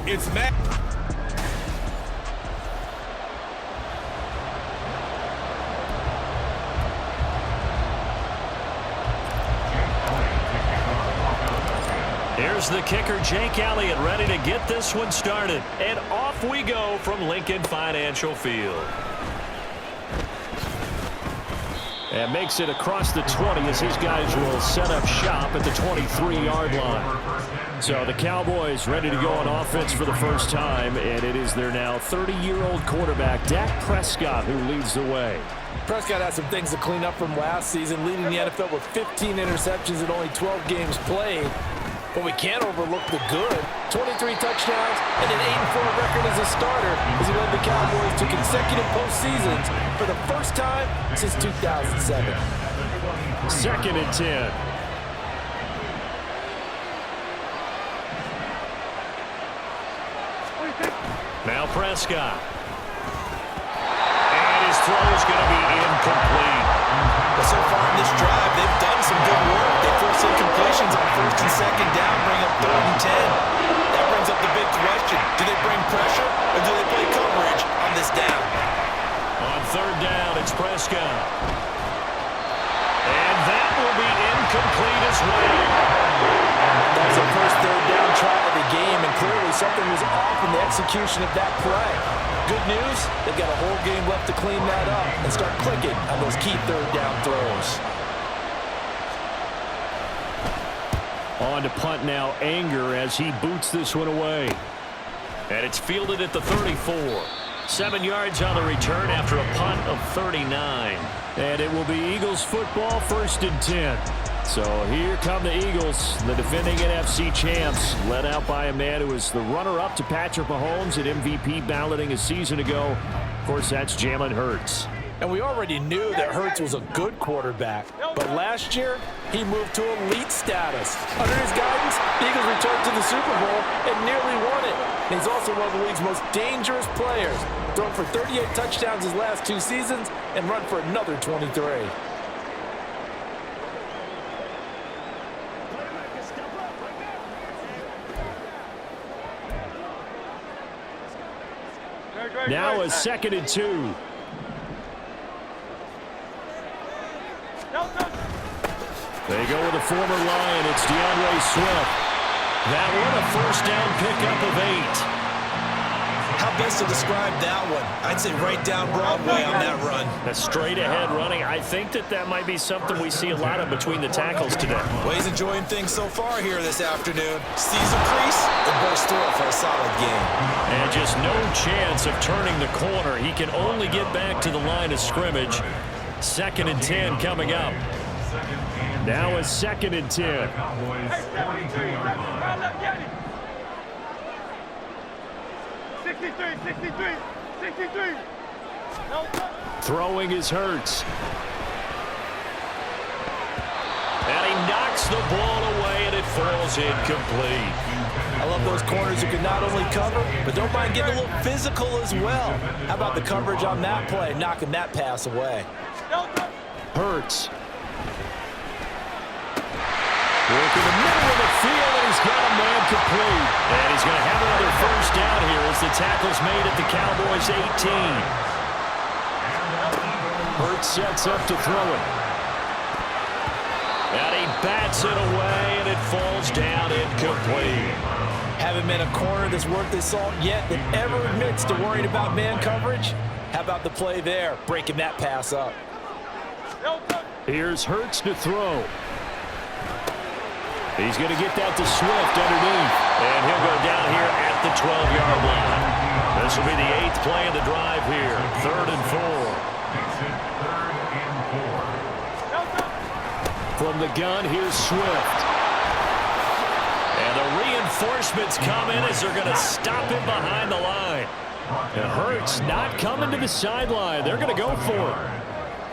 It's Matt. Here's the kicker, Jake Elliott, ready to get this one started. And off we go from Lincoln Financial Field. And makes it across the 20 as his guys will set up shop at the 23-yard line. So the Cowboys ready to go on offense for the first time, and it is their now 30-year-old quarterback, Dak Prescott, who leads the way. Prescott has some things to clean up from last season, leading the NFL with 15 interceptions in only 12 games played. But we can't overlook the good. 23 touchdowns and an 8-4 record as a starter as he led the Cowboys to consecutive postseasons for the first time since 2007. 2nd and 10. Now Prescott. And his throw is going to be incomplete. But so far in this drive, they've done some good work. They force incompletions on 1st and 2nd down, bring up 3rd and 10. That brings up the big question. Do they bring pressure or do they play coverage on this down? On 3rd down, it's Prescott. And that will be incomplete as well. That was the first 3rd down try of the game, and clearly something was off in the execution of that play. Good news, they've got a whole game left to clean that up and start clicking on those key 3rd down throws. On to punt now, Anger, as he boots this one away. And it's fielded at the 34. 7 yards on the return after a punt of 39. And it will be Eagles football, 1st and 10. So here come the Eagles, the defending NFC champs, led out by a man who was the runner-up to Patrick Mahomes at MVP balloting a season ago. Of course, that's Jalen Hurts. And we already knew that Hurts was a good quarterback. But last year, he moved to elite status. Under his guidance, the Eagles returned to the Super Bowl and nearly won it. And he's also one of the league's most dangerous players. Thrown for 38 touchdowns his last 2 seasons and run for another 23. Now a 2nd and 2. They go with a former Lion. It's DeAndre Swift. That one a 1st down pickup of 8. How best to describe that one? I'd say right down Broadway on that run. A straight ahead running. I think that might be something we see a lot of between the tackles today. Well, he's enjoying things so far here this afternoon. Sees a crease and bursts through it for a solid game. And just no chance of turning the corner. He can only get back to the line of scrimmage. 2nd and 10 coming up. Now a 2nd and 10. Throwing is Hurts. And he knocks the ball away, and it falls incomplete. I love those corners who can not only cover, but don't mind getting a little physical as well. How about the coverage on that play, knocking that pass away? Hurts. Working the middle of the field, and he's got a man complete. And he's going to have another 1st down here as the tackle's made at the Cowboys' 18. Hurts sets up to throw it. And he bats it away, and it falls down incomplete. Haven't been a corner that's worth his salt yet that ever admits to worrying about man coverage. How about the play there, breaking that pass up? Here's Hurts to throw. He's going to get that to Swift underneath. And he'll go down here at the 12-yard line. This will be the 8th play of the drive here. 3rd and 4. From the gun, here's Swift. And the reinforcements come in as they're going to stop him behind the line. And Hurts not coming to the sideline. They're going to go for it.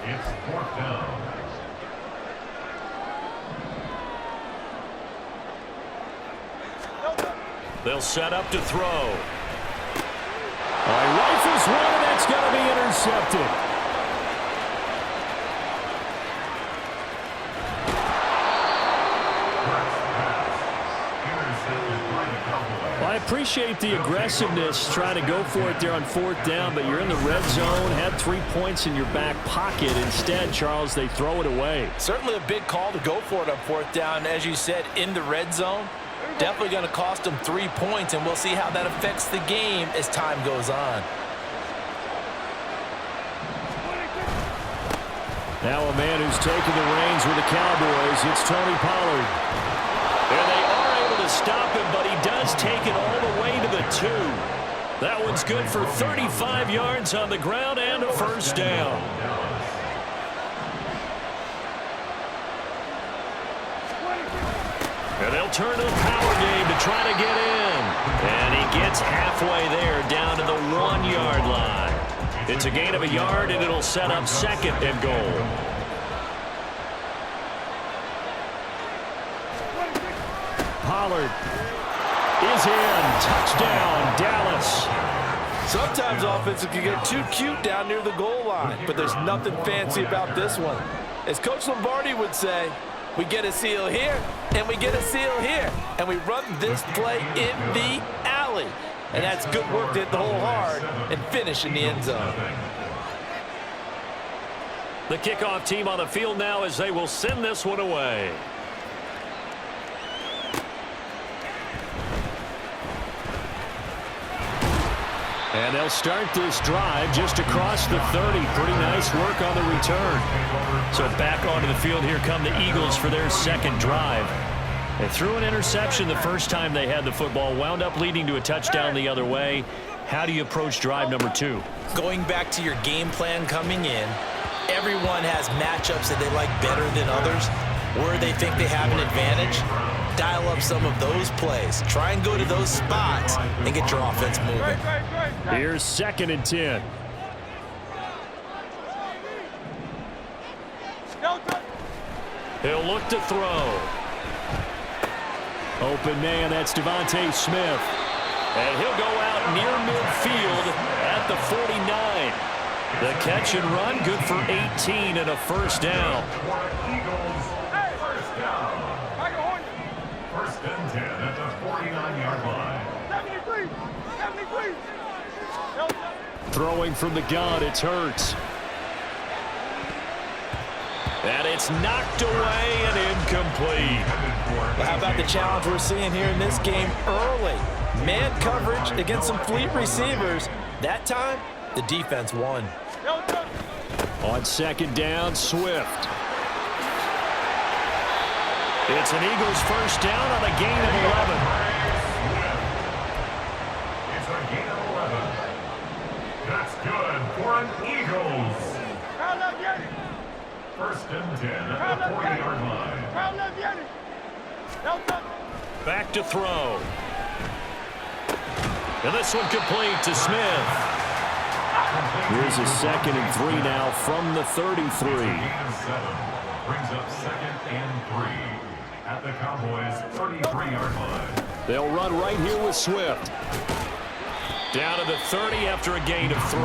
It's 4th down. They'll set up to throw. Rifles one, and that's going to be intercepted. appreciate the aggressiveness, trying to go for it there on 4th down, but you're in the red zone, had 3 points in your back pocket. Instead, Charles, they throw it away. Certainly a big call to go for it on 4th down. As you said, in the red zone, definitely going to cost them 3 points, and we'll see how that affects the game as time goes on. Now a man who's taken the reins with the Cowboys, it's Tony Pollard. And they are able to stop him, but he does take it all the way to the 2. That one's good for 35 yards on the ground and a first down. And they'll turn to the power game to try to get in. And he gets halfway there, down to the 1-yard line. It's a gain of a yard, and it'll set up 2nd and goal. Pollard is in. Touchdown, Dallas. Sometimes offenses can get too cute down near the goal line, but there's nothing fancy about this one. As Coach Lombardi would say, we get a seal here, and we get a seal here, and we run this play in the alley. And that's good work to hit the hole hard and finish in the end zone. The kickoff team on the field now as they will send this one away. And they'll start this drive just across the 30. Pretty nice work on the return. So back onto the field, here come the Eagles for their 2nd drive. They threw an interception the first time they had the football, wound up leading to a touchdown the other way. How do you approach drive number 2? Going back to your game plan coming in, everyone has matchups that they like better than others, where they think they have an advantage. Dial up some of those plays. Try and go to those spots and get your offense moving. Here's 2nd and 10. He'll look to throw. Open man, that's Devontae Smith. And he'll go out near midfield at the 49. The catch and run, good for 18 and a first down. First and 10 at the 49-yard line. Throwing from the gun, it's Hurts. And it's knocked away and incomplete. Well, how about the challenge we're seeing here in this game early? Man coverage against some fleet receivers. That time, the defense won. On 2nd down, Swift. It's an Eagles first down on a gain of 11. It's a gain of 11. That's good for an Eagles. First and 10 at the 40-yard line. Back to throw. And this one complete to Smith. Here's a 2nd and 3 now from the 33. Gain of 7 brings up 2nd and 3 at the Cowboys' 33-yard line. They'll run right here with Swift. Down to the 30 after a gain of 3.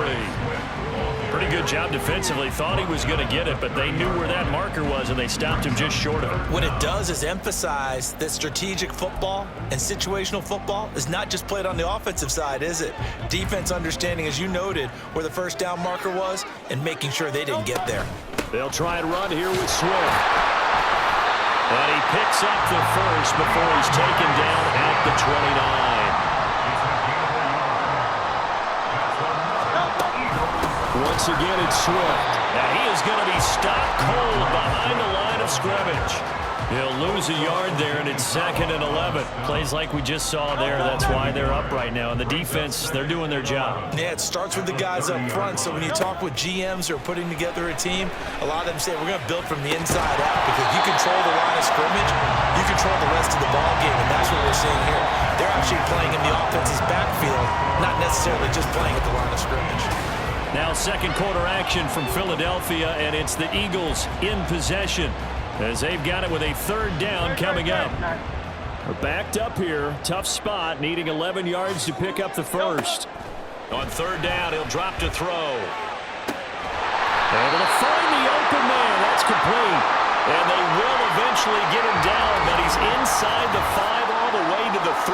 Pretty good job defensively. Thought he was going to get it, but they knew where that marker was, and they stopped him just short of it. What it does is emphasize that strategic football and situational football is not just played on the offensive side, is it? Defense understanding, as you noted, where the first down marker was and making sure they didn't get there. They'll try and run here with Swift. And he picks up the first before he's taken down at the 29. Once again, it's Swift. Now he is going to be stopped cold behind the line of scrimmage. He'll lose a yard there, and it's 2nd and 11. Plays like we just saw there. That's why they're up right now. And the defense, they're doing their job. Yeah, it starts with the guys up front. So when you talk with GMs who are putting together a team, a lot of them say, we're going to build from the inside out, because you control the line of scrimmage, you control the rest of the ball game, and that's what we're seeing here. They're actually playing in the offense's backfield, not necessarily just playing at the line of scrimmage. Now 2nd quarter action from Philadelphia, and it's the Eagles in possession as they've got it with a 3rd down coming up. They're backed up here. Tough spot, needing 11 yards to pick up the first. On 3rd down, he'll drop to throw. Able to find the open man. That's complete. And they will eventually get him down, but he's inside the 5 all the way to the 3.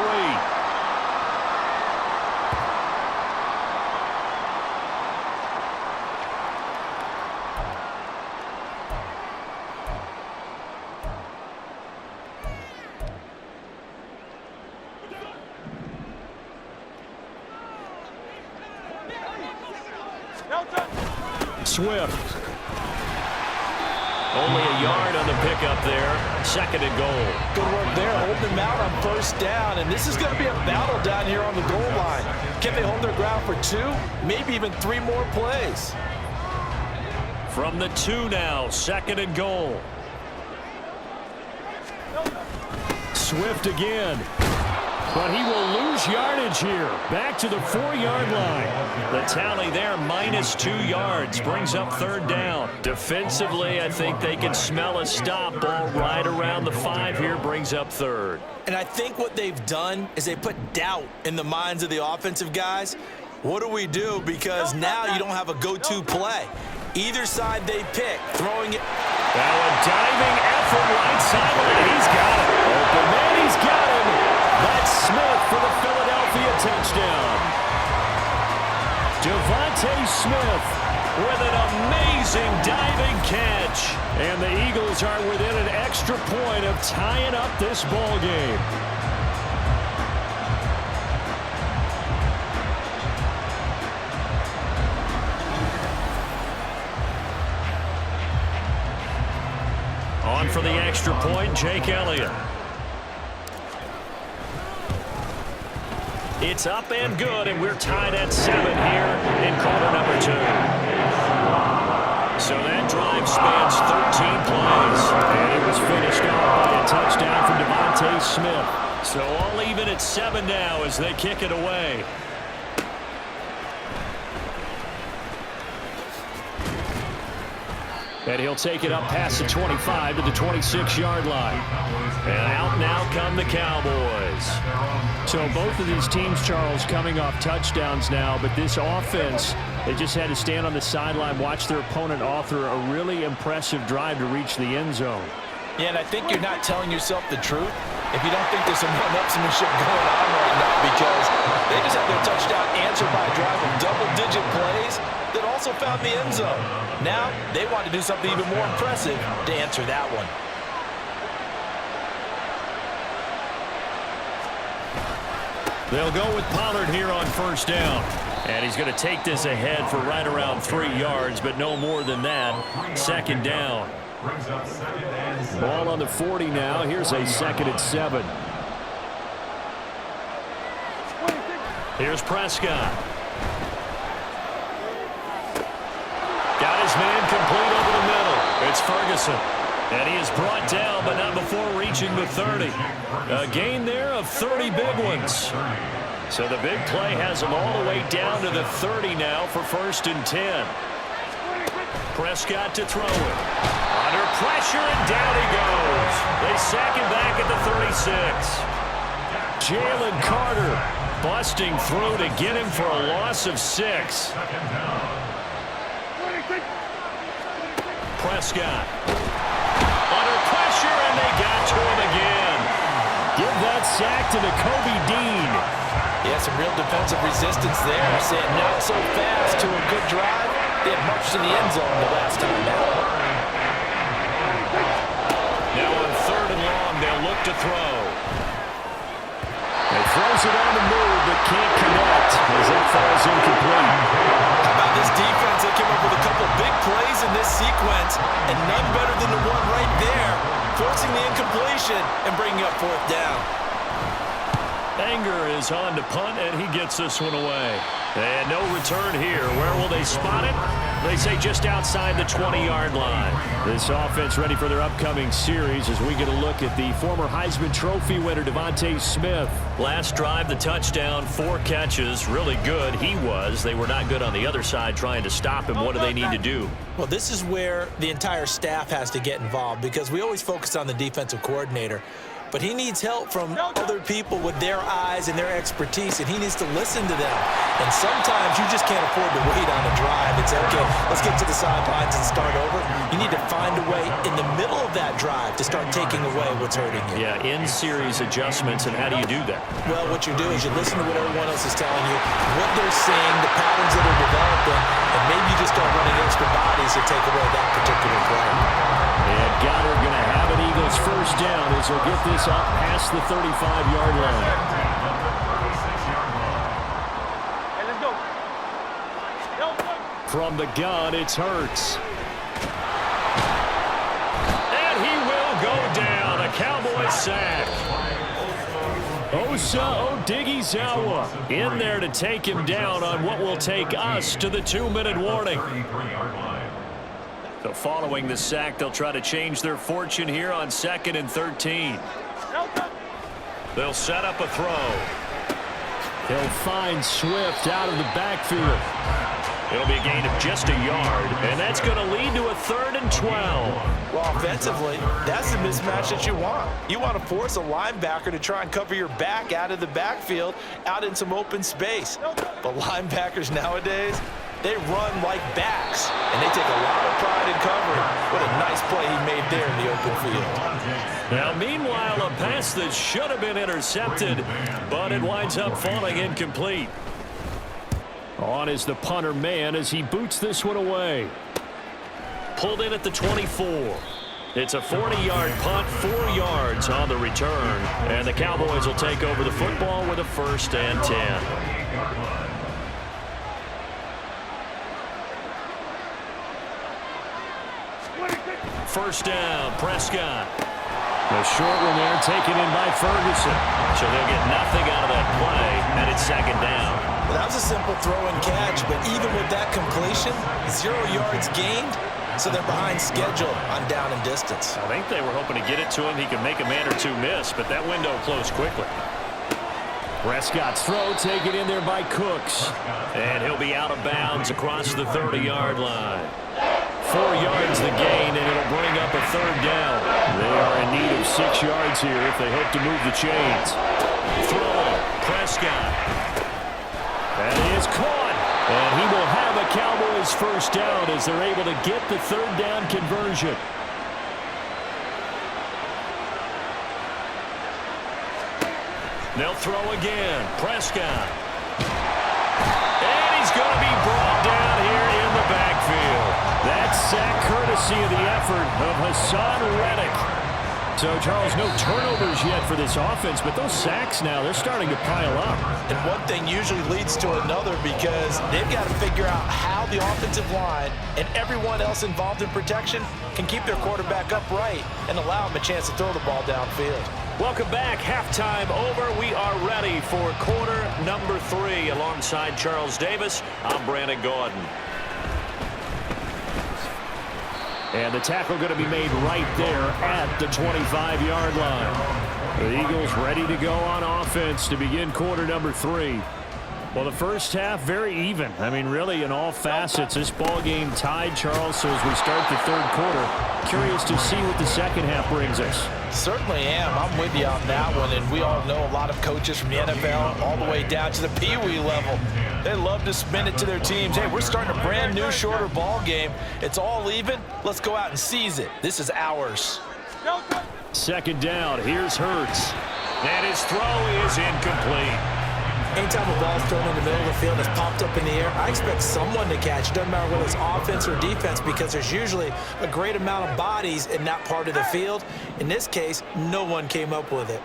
Swift. Only a yard on the pickup there. Second and goal. Good work there, holding them out on first down. And this is going to be a battle down here on the goal line. Can they hold their ground for 2, maybe even 3 more plays? From the 2 now, second and goal. Swift again. But he will lose yardage here. Back to the 4-yard line. The tally there, -2 yards. Brings up third down. Defensively, I think they can smell a stop. Ball right around the 5 here. Brings up third. And I think what they've done is they put doubt in the minds of the offensive guys. What do we do? Because now you don't have a go-to play. Either side they pick, throwing it. Now a diving effort right sideline. He's got it. Open man, he's got him. That's Smith for the Philadelphia touchdown. Devontae Smith with an amazing diving catch. And the Eagles are within an extra point of tying up this ball game. On for the extra point, Jake Elliott. It's up and good, and we're tied at 7 here in quarter number 2. So that drive spans 13 plays, and it was finished off by a touchdown from Devontae Smith. So all even at 7 now as they kick it away. And he'll take it up past the 25 to the 26-yard line. And out now come the Cowboys. So both of these teams, Charles, coming off touchdowns now, but this offense, they just had to stand on the sideline, watch their opponent author a really impressive drive to reach the end zone. Yeah, and I think you're not telling yourself the truth if you don't think there's some one-upsmanship going on right now, because they just had their touchdown answered by a drive of double-digit plays that also found the end zone. Now they want to do something even more impressive to answer that one. They'll go with Pollard here on first down. And he's going to take this ahead for right around 3 yards, but no more than that. Second down. Ball on the 40 now. Here's a second and 7. Here's Prescott. Got his man complete over the middle. It's Ferguson. And he is brought down, but not before reaching the 30. A gain there of 30 big ones. So the big play has him all the way down to the 30 now for first and 10. Prescott to throw it. Under pressure, and down he goes. They sack him back at the 36. Jalen Carter busting through to get him for a loss of 6. Prescott. Under pressure, and they got to him again. Give that sack to Nakobe Dean. Yeah, some real defensive resistance there. Saying not so fast to a good drive. They had marched to the end zone the last time out. Now on third and long, they'll look to throw. He throws it on the move, but can't connect as it falls incomplete. How about this defense? They came up with a couple big plays in this sequence, and none better than the one right there, forcing the incompletion and bringing up fourth down. Anger is on to punt, and he gets this one away. And no return here. Where will they spot it? They say just outside the 20-yard line. This offense ready for their upcoming series as we get a look at the former Heisman Trophy winner, Devontae Smith. Last drive, the touchdown, 4 catches. Really good. He was. They were not good on the other side trying to stop him. What do they need to do? Well, this is where the entire staff has to get involved, because we always focus on the defensive coordinator. But he needs help from other people with their eyes and their expertise, and he needs to listen to them. And sometimes you just can't afford to wait on a drive and say, okay, let's get to the sidelines and start over. You need to find a way in the middle of that drive to start taking away what's hurting you. Yeah, in-series adjustments, and how do you do that? Well, what you do is you listen to what everyone else is telling you, what they're seeing, the patterns that are developing, and maybe you just start running extra bodies to take away that particular play. And Goddard going to have an Eagles first down as he'll get this up past the 35-yard line. Hey, let's go. From the gun, it's Hurts. And he will go down. A Cowboys sack. Osa Odighizuwa in there to take him down on what will take us to the 2-minute warning. So following the sack, they'll try to change their fortune here on 2nd and 13. They'll set up a throw. He'll find Swift out of the backfield. It'll be a gain of just a yard, and that's going to lead to a 3rd and 12. Well, offensively, that's the mismatch that you want. You want to force a linebacker to try and cover your back out of the backfield, out in some open space. But linebackers nowadays, they run like backs, and they take a lot of pride in covering. What a nice play he made there in the open field. Now, meanwhile, a pass that should have been intercepted, but it winds up falling incomplete. On is the punter man as he boots this one away. Pulled in at the 24. It's a 40-yard punt, 4 yards on the return. And the Cowboys will take over the football with a 1st and 10. First down, Prescott. The short one there taken in by Ferguson. So they'll get nothing out of that play, and it's 2nd down. Well, that was a simple throw and catch, but even with that completion, 0 yards gained, so they're behind schedule on down and distance. I think they were hoping to get it to him. He could make a man or two miss, but that window closed quickly. Prescott's throw taken in there by Cooks. And he'll be out of bounds across the 30-yard line. 4 yards the gain, and it'll bring up a 3rd down. They are in need of 6 yards here if they hope to move the chains. Throw, Prescott. That is caught, and he will have a Cowboys 1st down as they're able to get the 3rd down conversion. They'll throw again. Prescott. And he's going to be brought down here in the backfield. That sack courtesy of the effort of Hassan Reddick. So, Charles, no turnovers yet for this offense, but those sacks now, they're starting to pile up. And one thing usually leads to another because they've got to figure out how the offensive line and everyone else involved in protection can keep their quarterback upright and allow him a chance to throw the ball downfield. Welcome back. Halftime over. We are ready for quarter number 3. Alongside Charles Davis, I'm Brandon Gordon. And the tackle going to be made right there at the 25-yard line. The Eagles ready to go on offense to begin quarter number 3. Well, the first half, very even. I mean, really, in all facets, this ball game tied, Charles. So as we start the 3rd quarter, curious to see what the second half brings us. Certainly am. I'm with you on that one. And we all know a lot of coaches from the NFL all the way down to the Pee Wee level. They love to spin it to their teams. Hey, we're starting a brand new, shorter ball game. It's all even. Let's go out and seize it. This is ours. 2nd down. Here's Hurts. And his throw is incomplete. Anytime a ball's thrown in the middle of the field that's popped up in the air, I expect someone to catch. Doesn't matter whether it's offense or defense because there's usually a great amount of bodies in that part of the field. In this case, no one came up with it.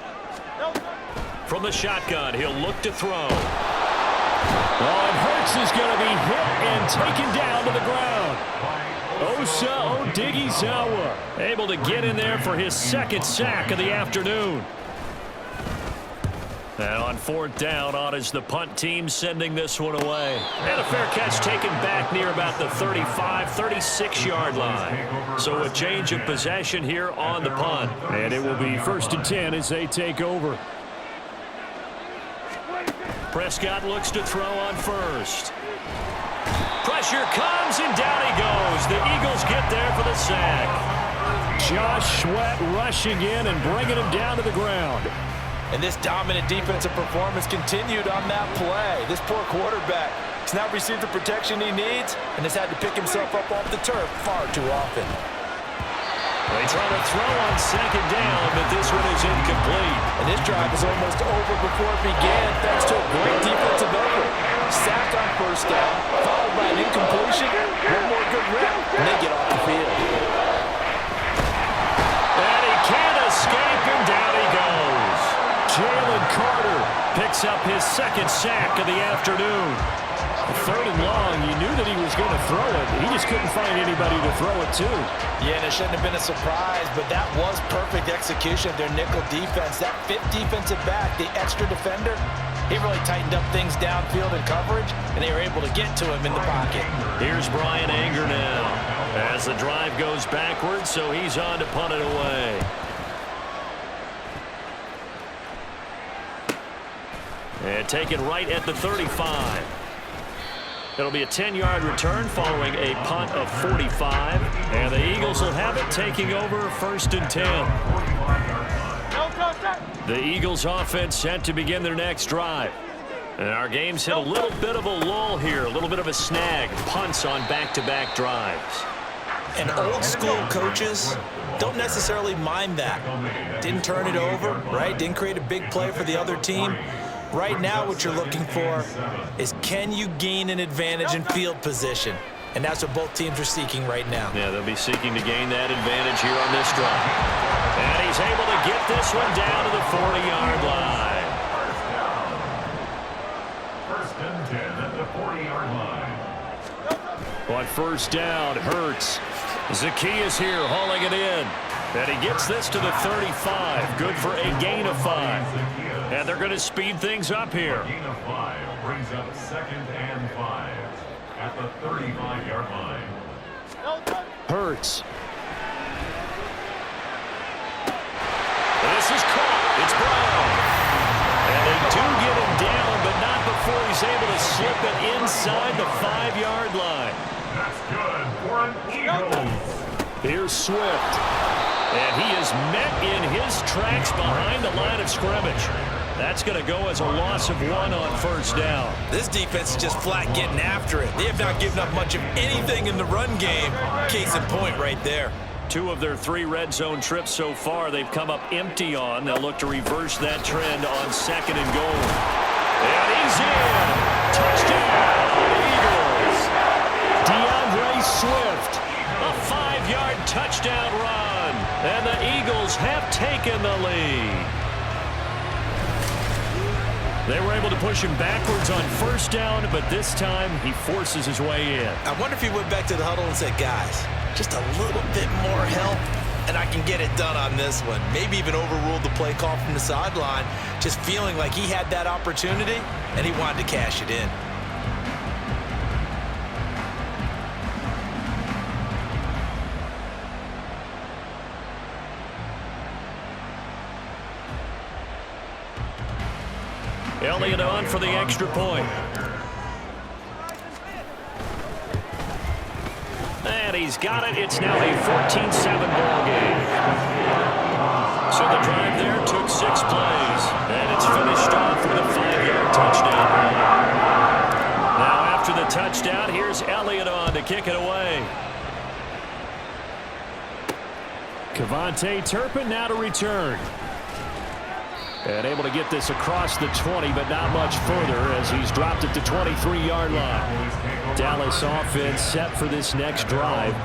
From the shotgun, he'll look to throw. Oh, and Hurts is going to be hit and taken down to the ground. Osa Odighizuwa able to get in there for his 2nd sack of the afternoon. And on 4th down, on is the punt team sending this one away. And a fair catch taken back near about the 35, 36-yard line. So a change of possession here on the punt. And it will be 1st and 10 as they take over. Prescott looks to throw on 1st. Pressure comes, and down he goes. The Eagles get there for the sack. Josh Sweat rushing in and bringing him down to the ground. And this dominant defensive performance continued on that play. This poor quarterback has not received the protection he needs and has had to pick himself up off the turf far too often. They try to throw on 2nd down, but this one is incomplete. And this drive is almost over before it began thanks to a great defensive effort. Sack on 1st down, followed by an incompletion, one more good rep, and they get off the field. And he can't escape, and down he goes. Jalen Carter picks up his 2nd sack of the afternoon. Third and long, you knew that he was going to throw it. He just couldn't find anybody to throw it to. Yeah, and it shouldn't have been a surprise, but that was perfect execution of their nickel defense. That fifth defensive back, the extra defender, he really tightened up things downfield in coverage, and they were able to get to him in the pocket. Here's Brian Anger now as the drive goes backwards, so he's on to punt it away. And taken right at the 35. It'll be a 10-yard return following a punt of 45. And the Eagles will have it, taking over 1st and 10. The Eagles offense set to begin their next drive. And our game's hit a little bit of a lull here, a little bit of a snag. Punts on back-to-back drives. And old-school coaches don't necessarily mind that. Didn't turn it over, right? Didn't create a big play for the other team. Right now, what you're looking for is, can you gain an advantage in field position? And that's what both teams are seeking right now. Yeah, they'll be seeking to gain that advantage here on this drive. And he's able to get this one down to the 40-yard line. First and 10 at the 40-yard line. On first down, Hurts. Zacchaeus here hauling it in. And he gets this to the 35. Good for a gain of 5. And they're going to speed things up here. Gain of 5 brings up 2nd and 5 at the 35-yard line. Hurts. This is caught. It's Brown. And they do get him down, but not before he's able to slip it inside the 5-yard line. That's good for an Eagles. Here's Swift. And he is met in his tracks behind the line of scrimmage. That's going to go as a loss of 1 on first down. This defense is just flat getting after it. They have not given up much of anything in the run game. Case in point right there. 2 of their 3 red zone trips so far they've come up empty on. They'll look to reverse that trend on 2nd and goal. And he's in. Touchdown, Eagles. DeAndre Swift. A 5-yard touchdown run. And the Eagles have taken the lead. They were able to push him backwards on first down, but this time he forces his way in. I wonder if he went back to the huddle and said, guys, just a little bit more help, and I can get it done on this one. Maybe even overruled the play call from the sideline, just feeling like he had that opportunity, and he wanted to cash it in. Elliott on for the extra point. And he's got it. It's now a 14-7 ball game. So the drive there took 6 plays. And it's finished off with a 5-yard touchdown. Now after the touchdown, here's Elliott on to kick it away. Kevontae Turpin now to return. And able to get this across the 20, but not much further as he's dropped it to 23-yard line. Dallas offense set for this next drive.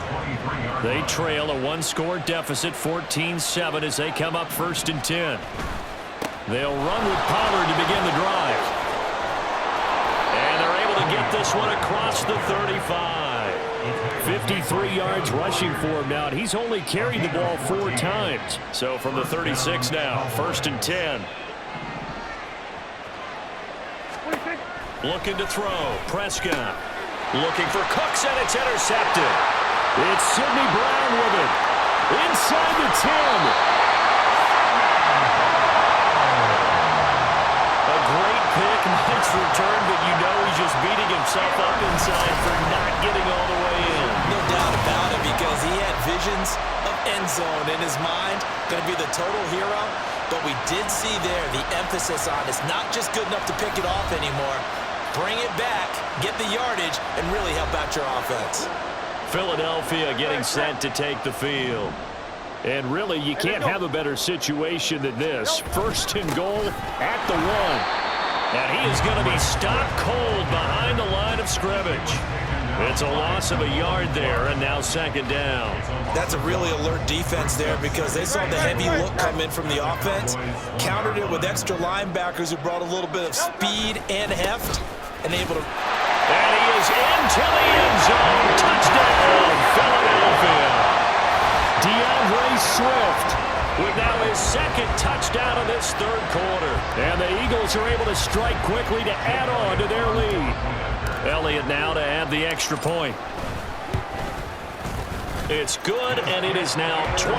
They trail a 1-score deficit, 14-7, as they come up 1st and 10. They'll run with Pollard to begin the drive. And they're able to get this one across the 35. 53 yards rushing for him now. He's only carried the ball 4 times. So from the 36 now, 1st and 10. Looking to throw. Prescott. Looking for Cooks, and it's intercepted. It's Sidney Brown with it. Inside the 10. A great pick. Nice return, but you know he's just beating himself up inside for not getting all the way in. No doubt about it, because he had visions of end zone in his mind. Going to be the total hero. But we did see there the emphasis on it's not just good enough to pick it off anymore. Bring it back, get the yardage, and really help out your offense. Philadelphia getting set to take the field. And really, you can't have a better situation than this. 1st and goal at the 1. And he is going to be stopped cold behind the line of scrimmage. It's a loss of a yard there, and now 2nd down. That's a really alert defense there, because they saw the heavy look come in from the offense, countered it with extra linebackers who brought a little bit of speed and heft, and able to And he is into the end zone. Touchdown, Philadelphia. DeAndre Swift with now his second touchdown of this third quarter. And the Eagles are able to strike quickly to add on to their lead. Elliott now to add the extra point. It's good, and it is now 21-7.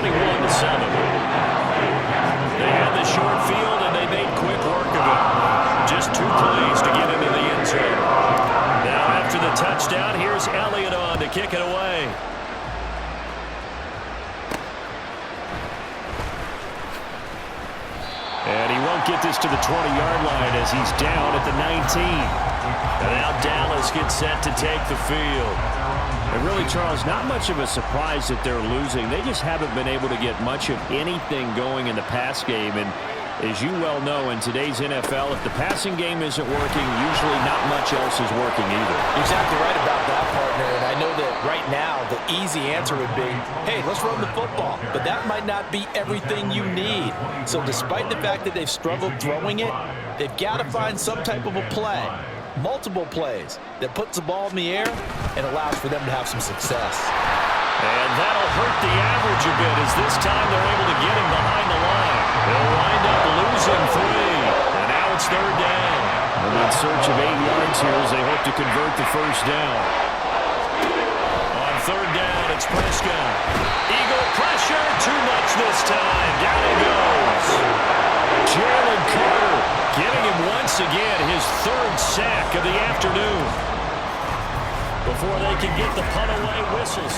They had the short field, and they made quick work of it. Just 2 plays to get into the end zone. Now after the touchdown, here's Elliott on to kick it away. And he won't get this to the 20-yard line as he's down at the 19. And now Dallas gets set to take the field. And really, Charles, not much of a surprise that they're losing. They just haven't been able to get much of anything going in the pass game. And as you well know, in today's NFL, if the passing game isn't working, usually not much else is working either. Exactly right about that, partner. And I know that right now the easy answer would be, hey, let's run the football. But that might not be everything you need. So despite the fact that they've struggled throwing it, they've got to find some type of a play, multiple plays, that puts the ball in the air and allows for them to have some success. And that'll hurt the average a bit as this time they're able to get him behind the line. They'll wind up losing 3. And now it's third down. And in search of 8 yards here as they hope to convert the first down. On third down, it's Prescott. Eagle pressure, too much this time. Down he goes. Jalen Carter getting him once again his 3rd sack of the afternoon. Before they can get the punt away whistles.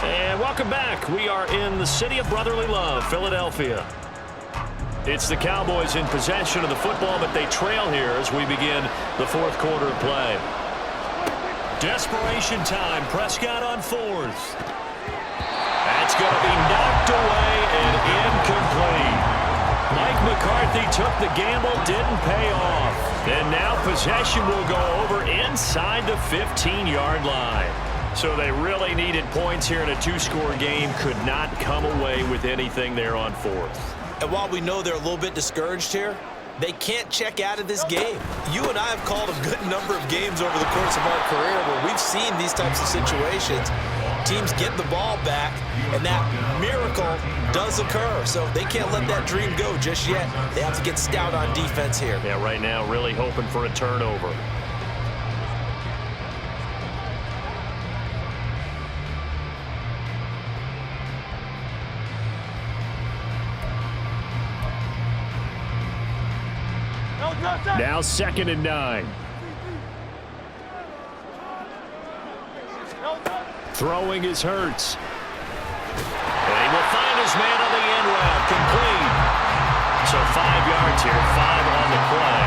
And welcome back. We are in the city of brotherly love, Philadelphia. It's the Cowboys in possession of the football, but they trail here as we begin the 4th quarter of play. Desperation time. Prescott on 4th. That's going to be knocked away and incomplete. Mike McCarthy took the gamble, didn't pay off. And now possession will go over inside the 15-yard line. So they really needed points here in a 2-score game. Could not come away with anything there on 4th. And while we know they're a little bit discouraged here, they can't check out of this game. You and I have called a good number of games over the course of our career where we've seen these types of situations. Teams get the ball back, and that miracle does occur. So they can't let that dream go just yet. They have to get stout on defense here. Yeah, right now really hoping for a turnover. Now 2nd and 9. Throwing is Hurts. And he will find his man on the end route. Complete. So 5 yards here, 5 on the play.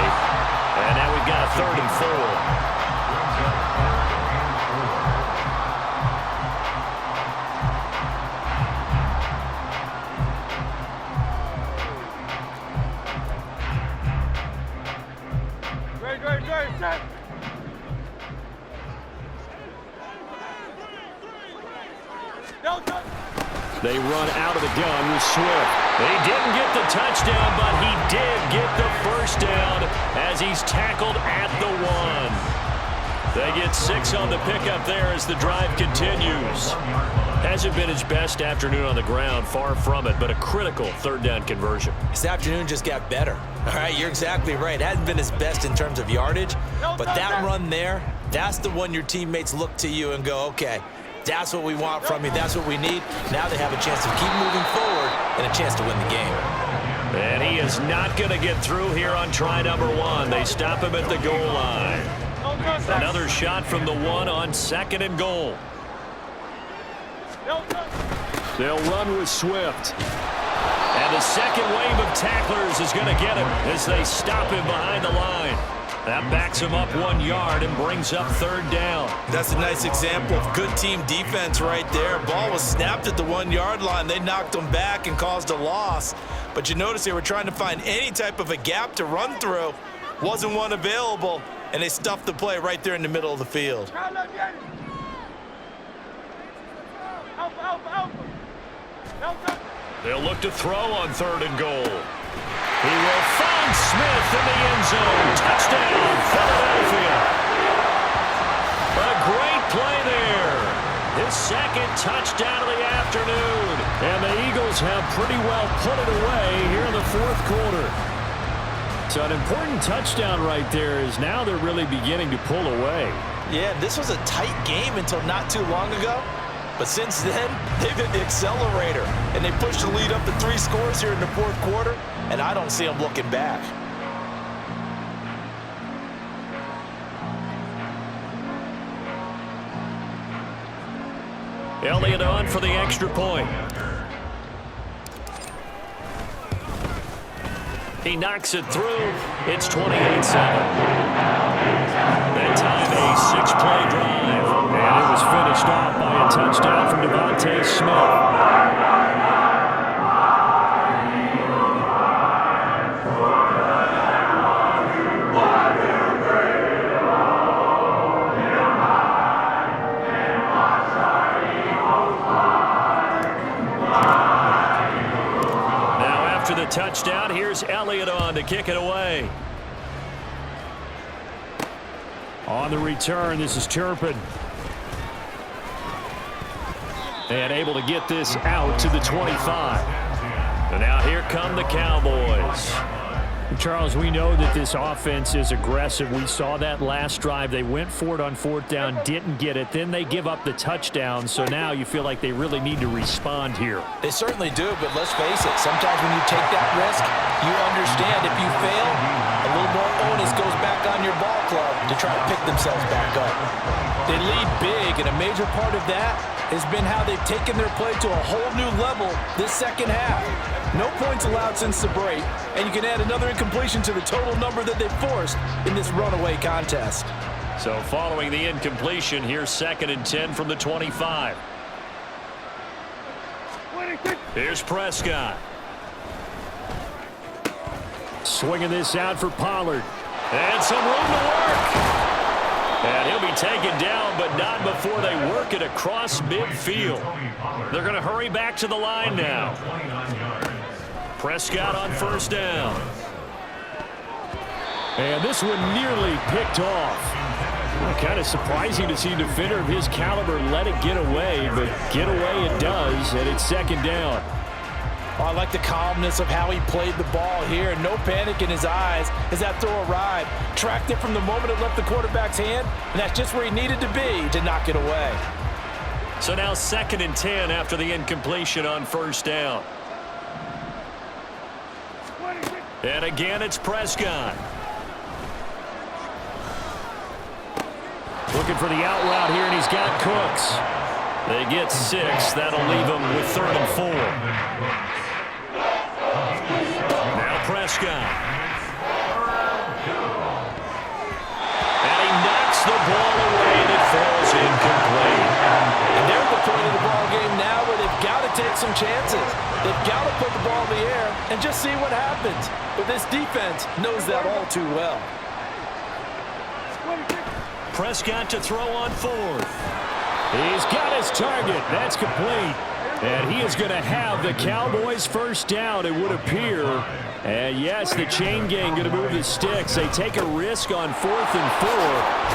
And now we've got a 3rd and 4. They run out of the gun with Swift. They didn't get the touchdown, but he did get the first down as he's tackled at the 1. They get 6 on the pickup there as the drive continues. Hasn't been his best afternoon on the ground, far from it, but a critical 3rd down conversion. This afternoon just got better. All right, you're exactly right. Hasn't been his best in terms of yardage, but that run there, that's the one your teammates look to you and go, okay, that's what we want from you. That's what we need. Now they have a chance to keep moving forward and a chance to win the game. And he is not going to get through here on try number 1. They stop him at the goal line. Another shot from the 1 on 2nd and goal. They'll run with Swift. And the second wave of tacklers is going to get him as they stop him behind the line. That backs him up 1 yard and brings up 3rd down. That's a nice example of good team defense right there. Ball was snapped at the 1 yard line. They knocked him back and caused a loss. But you notice they were trying to find any type of a gap to run through. Wasn't one available, and they stuffed the play right there in the middle of the field. They'll look to throw on 3rd and goal. He will find Smith in the end zone. Touchdown, Philadelphia. A great play there. His 2nd touchdown of the afternoon. And the Eagles have pretty well put it away here in the 4th quarter. So an important touchdown right there is now they're really beginning to pull away. Yeah, this was a tight game until not too long ago. But since then, they've hit the accelerator. And they pushed the lead up to 3 scores here in the 4th quarter. And I don't see them looking back. Elliott on for the extra point. He knocks it through. It's 28-7. That time a 6-play drive. And it was finished off by a touchdown from Devontae Smith. The touchdown. Here's Elliott on to kick it away. On the return, this is Turpin. And able to get this out to the 25. And now here come the Cowboys. Charles, we know that this offense is aggressive. We saw that last drive. They went for it on 4th down, didn't get it. Then they give up the touchdown. So now you feel like they really need to respond here. They certainly do, but let's face it. Sometimes when you take that risk, you understand if you fail, a little more onus goes back on your ball club to try to pick themselves back up. They lead big, and a major part of that has been how they've taken their play to a whole new level this 2nd half. No points allowed since the break, and you can add another incompletion to the total number that they've forced in this runaway contest. So following the incompletion, here's 2nd and 10 from the 25. Here's Prescott. Swinging this out for Pollard. And some room to work. And he'll be taken down, but not before they work it across midfield. They're going to hurry back to the line now. Prescott on 1st down. And this one nearly picked off. Kind of surprising to see a defender of his caliber let it get away, but get away it does, and it's 2nd down. Oh, I like the calmness of how he played the ball here. No panic in his eyes as that throw arrived. Tracked it from the moment it left the quarterback's hand, and that's just where he needed to be to knock it away. So now 2nd and 10 after the incompletion on 1st down. And again, it's Prescott. Looking for the out route here, and he's got Cooks. They get 6. That'll leave them with 3rd and 4. Now Prescott. And he knocks the ball away, and it falls incomplete. And they're at the point of the ball game now where they've got to take some chances. They've got to put the ball in the air and just see what happens. But this defense knows that all too well. Prescott to throw on 4th. He's got his target. That's complete. And he is going to have the Cowboys 1st down, it would appear. And yes, the chain gang going to move the sticks. They take a risk on 4th and 4,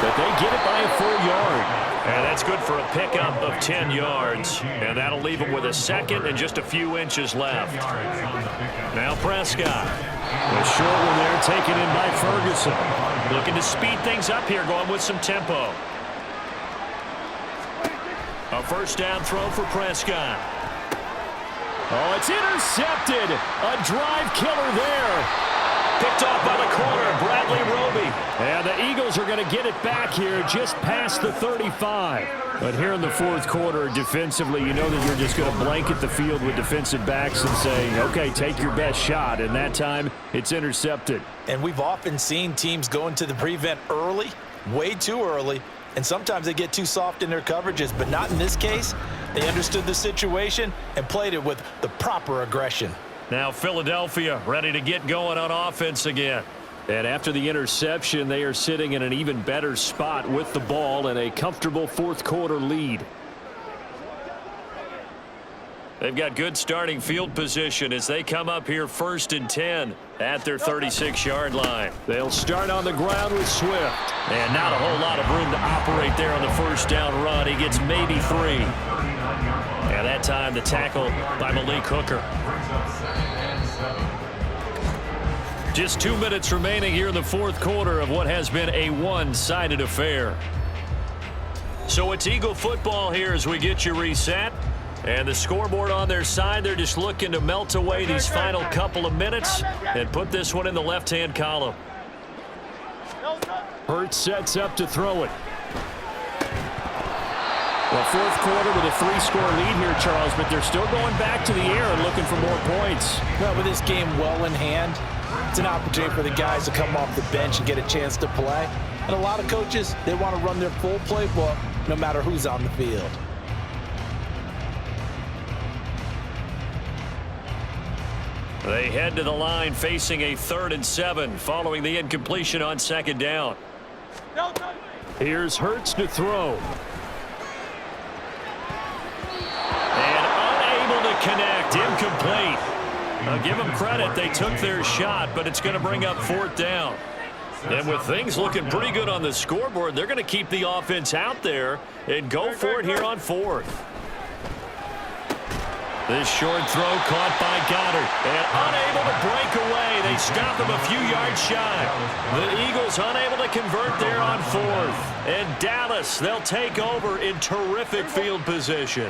but they get it by a full yard. And that's good for a pickup of 10 yards. And that'll leave them with a 2nd and just a few inches left. Now Prescott. A short one there taken in by Ferguson. Looking to speed things up here, going with some tempo. A 1st down throw for Prescott. Oh, it's intercepted. A drive killer there. Picked off by the corner, Bradley Roby. And the Eagles are going to get it back here just past the 35. But here in the 4th quarter, defensively, you know that you're just going to blanket the field with defensive backs and say, okay, take your best shot. And that time, it's intercepted. And we've often seen teams go into the prevent early, way too early, and sometimes they get too soft in their coverages, but not in this case. They understood the situation and played it with the proper aggression. Now Philadelphia ready to get going on offense again. And after the interception, they are sitting in an even better spot with the ball and a comfortable 4th quarter lead. They've got good starting field position as they come up here 1st and 10 at their 36-yard line. They'll start on the ground with Swift. And not a whole lot of room to operate there on the first down run. He gets maybe 3. And that time the tackle by Malik Hooker. Just 2 minutes remaining here in the fourth quarter of what has been a one-sided affair. So it's Eagle football here as we get you reset. And the scoreboard on their side, they're just looking to melt away these final couple of minutes and put this one in the left-hand column. Hurts sets up to throw it. Well, fourth quarter with a 3-score lead here, Charles, but they're still going back to the air and looking for more points. Well, with this game well in hand, it's an opportunity for the guys to come off the bench and get a chance to play. And a lot of coaches, they want to run their full playbook no matter who's on the field. They head to the line facing a 3rd and 7 following the incompletion on 2nd down. Here's Hurts to throw. And unable to connect, incomplete. I'll give them credit, they took their shot, but it's going to bring up 4th down. And with things looking pretty good on the scoreboard, they're going to keep the offense out there and go for it here on 4th. This short throw caught by Goddard and unable to break away. They stop him a few yards shy. The Eagles unable to convert there on 4th. And Dallas, they'll take over in terrific field position.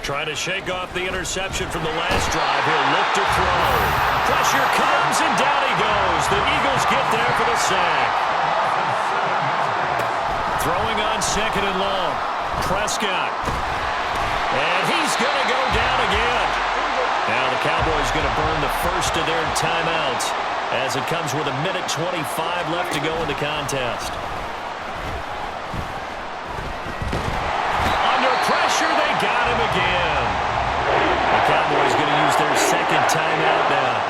Trying to shake off the interception from the last drive. He'll look to throw. Pressure comes and down he goes. The Eagles get there for the sack. Throwing on 2nd and long. Prescott. And he's going to go down again. Now the Cowboys going to burn the first of their timeouts as it comes with 1:25 left to go in the contest. Under pressure, they got him again. The Cowboys going to use their 2nd timeout now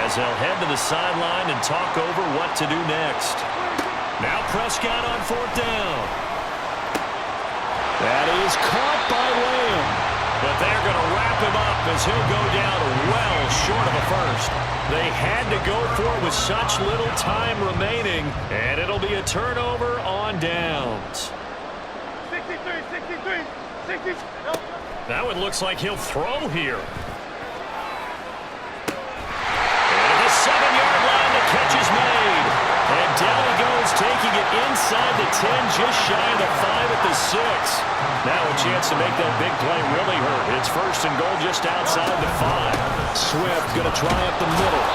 as they'll head to the sideline and talk over what to do next. Now Prescott on 4th down. That is caught by Lamb. But they're going to wrap him up as he'll go down well short of a first. They had to go for it with such little time remaining, and it'll be a turnover on downs. 63. Now it looks like he'll throw here. And at the 7-yard line, the catch is made. And down he goes, taking it inside the 10, just shy of the 5 at the 6. Now a chance to make that big play really hurt. It's 1st and goal just outside the 5. Swift going to try up the middle.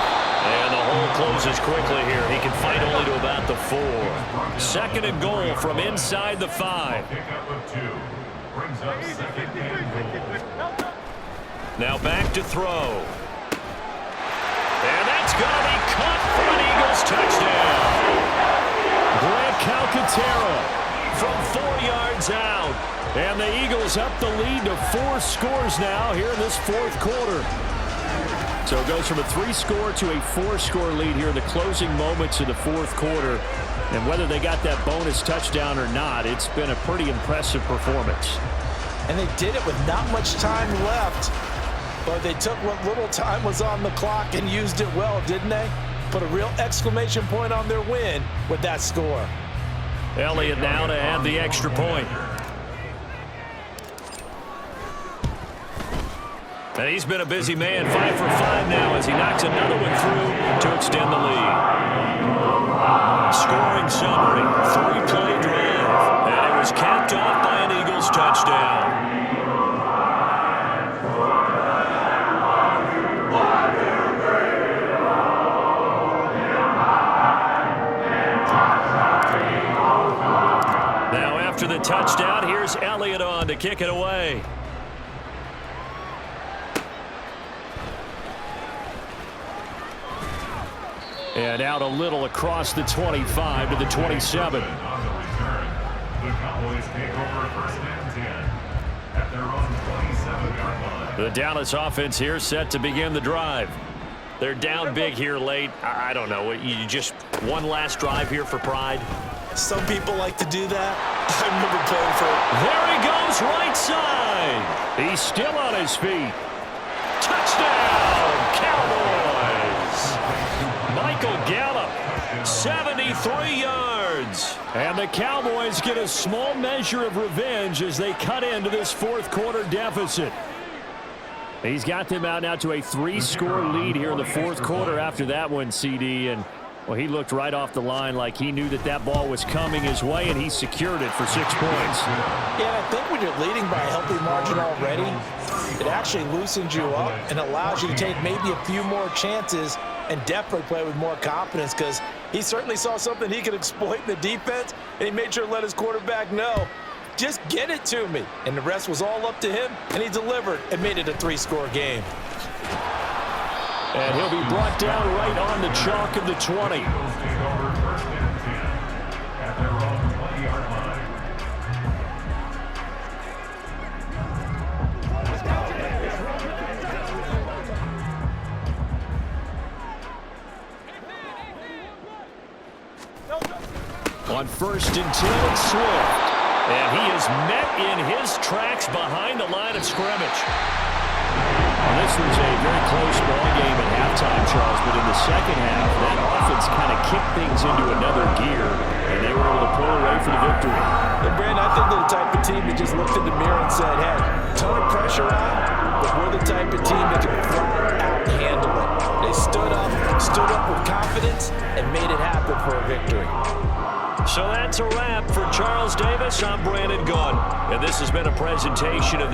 And the hole closes quickly here. He can fight only to about the 4. 2nd and goal from inside the 5. Pickup of 2. Brings up 2nd and goal. Now back to throw. And that's going to be caught for an Eagles touchdown. Grant Calcaterra From 4 yards out. And the Eagles up the lead to 4 scores now here in this fourth quarter. So it goes from a 3-score to a 4-score lead here in the closing moments of the fourth quarter. And whether they got that bonus touchdown or not, it's been a pretty impressive performance. And they did it with not much time left. But they took what little time was on the clock and used it well, didn't they? Put a real exclamation point on their win with that score. Elliott now to add the extra point. And he's been a busy man, 5 for 5 now as he knocks another one through to extend the lead. Scoring summary, 3-play drive. And it was capped off by an Eagles touchdown. Now after the touchdown, here's Elliott on to kick it away. And out a little across the 25 to the 27. On the return, the Cowboys take over 1st and 10 at their own 27-yard line. The Dallas offense here set to begin the drive. They're down big here late. I don't know. You just one last drive here for pride. Some people like to do that. I remember playing for... There he goes, right side. He's still on his feet. Touchdown, Cowboys. Michael Gallup, 73 yards. And the Cowboys get a small measure of revenge as they cut into this fourth quarter deficit. He's got them out now to a 3-score lead here in the fourth quarter after that one, CD. And, well, he looked right off the line like he knew that that ball was coming his way, and he secured it for 6 points. Yeah, I think when you're leading by a healthy margin already, it actually loosens you up and allows you to take maybe a few more chances and definitely play with more confidence, because he certainly saw something he could exploit in the defense, and he made sure to let his quarterback know, just get it to me. And the rest was all up to him, and he delivered and made it a 3-score game. And he'll be brought down right on the chalk of the 20. Eagles take over first and 10 at their own 20-yard line. On first and 10, it's Swift. And he is met in his tracks behind the line of scrimmage. Well, this was a very close ball game at halftime, Charles, but in the second half, that offense kind of kicked things into another gear, and they were able to pull away for the victory. And Brandon, I think they're the type of team that just looked in the mirror and said, hey, ton of pressure on, but we're the type of team that can flat out handle it. They stood up with confidence, and made it happen for a victory. So that's a wrap for Charles Davis. I'm Brandon Gunn, and this has been a presentation of